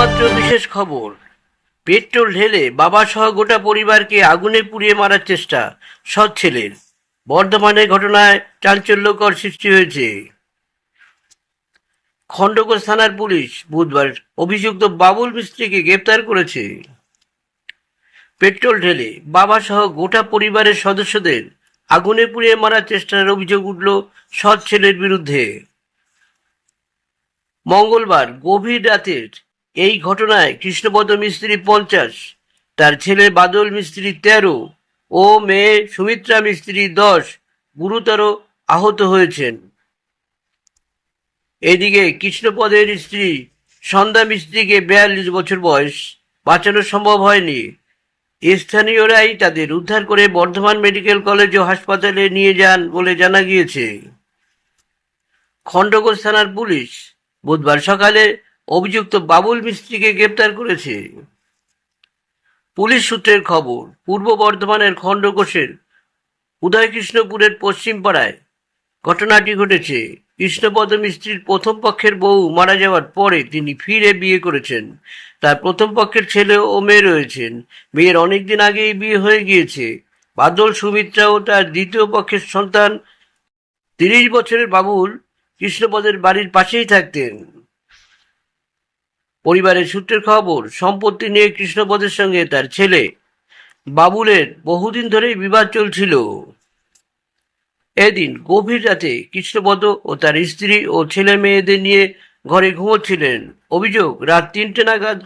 এইমাত্র বিশেষ খবর, পেট্রোল ঢেলে বাবা সহ গোটা পরিবারকে আগুনে পুড়িয়ে মারার চেষ্টা সৎ ছেলের। বর্ধমানে ঘটনায় চাঞ্চল্যকর সৃষ্টি হয়েছে। খণ্ডঘোষ থানার পুলিশ বুধবার অভিযুক্ত বাবুল মিস্ত্রিকে গ্রেপ্তার করেছে। পেট্রোল ঢেলে বাবা সহ গোটা পরিবারের সদস্যদের আগুনে পুড়িয়ে মারার চেষ্টার অভিযোগ উঠল সৎ ছেলের বিরুদ্ধে। মঙ্গলবার গভীর রাতের এই ঘটনায় কৃষ্ণপদ মিস্ত্রি 50, তার ছেলে বাদল মিস্ত্রি 13 ও মেয়ে সুমিত্রা মিস্ত্রি 10 গুরুতর আহত হয়েছেন। এদিকে কৃষ্ণপদের স্ত্রী সন্ধ্যা মিস্ত্রিকে 42 বছর বয়স বাঁচানো সম্ভব হয়নি। স্থানীয়রাই তাদের উদ্ধার করে বর্ধমান মেডিকেল কলেজ ও হাসপাতালে নিয়ে যান বলে জানা গিয়েছে। খণ্ডঘোষ থানার পুলিশ বুধবার সকালে অভিযুক্ত বাবুল মিস্ত্রিকে গ্রেপ্তার করেছে। পুলিশ সূত্রের খবর, পূর্ব বর্ধমানের খণ্ডঘোষের উদয়কৃষ্ণপুরের পশ্চিম পাড়ায় ঘটনাটি ঘটেছে। কৃষ্ণপদ মিস্ত্রির প্রথম পক্ষের বউ মারা যাওয়ার পরে তিনি ফিরে বিয়ে করেছেন। তার প্রথম পক্ষের ছেলে ও মেয়ে রয়েছেন। মেয়ের অনেকদিন আগেই বিয়ে হয়ে গিয়েছে। বাদল, সুমিত্রা ও তার দ্বিতীয় পক্ষের সন্তান 30 বছরের বাবুল কৃষ্ণপদের বাড়ির পাশেই থাকতেন। পরিবারের সূত্রের খবর, সম্পত্তি নিয়ে কৃষ্ণপদের সঙ্গে তার ছেলে বাবুলের বহুদিন ধরেই বিবাদ চলছিল। এদিন গভীর রাতে কৃষ্ণপদ ও তার স্ত্রী ও ছেলে মেয়েদের নিয়ে ঘরে ঘুমোচ্ছিলেন। অভিযোগ, রাত 3টে নাগাদ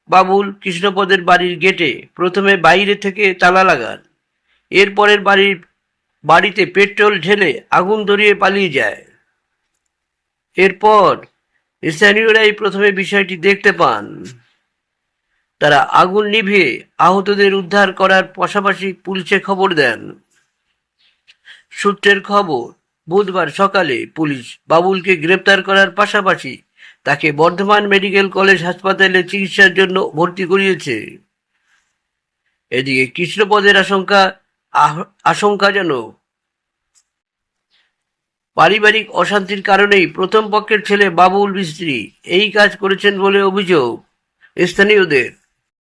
বাবুল কৃষ্ণপদের বাড়ির গেটে প্রথমে বাইরে থেকে তালা লাগান। এরপরের বাড়িতে পেট্রোল ঢেলে আগুন ধরিয়ে পালিয়ে যায়। এরপর স্থানীয়রাই প্রথমে বিষয়টি দেখতে পান। তারা আগুন নিভিয়ে আহতদের উদ্ধার করার পাশাপাশি পুলিশে খবর দেন। সূত্রের খবর, বুধবার সকালে পুলিশ বাবুলকে গ্রেপ্তার করার পাশাপাশি তাকে বর্ধমান মেডিকেল কলেজ হাসপাতালে চিকিৎসার জন্য ভর্তি করিয়েছে। এদিকে কৃষ্ণপদের আশঙ্কাজনক পারিবারিক অশান্তির কারণেই প্রথম পক্ষের ছেলে বাবুল মিস্ত্রি এই কাজ করেছেন বলে অভিযোগ স্থানীয়দের।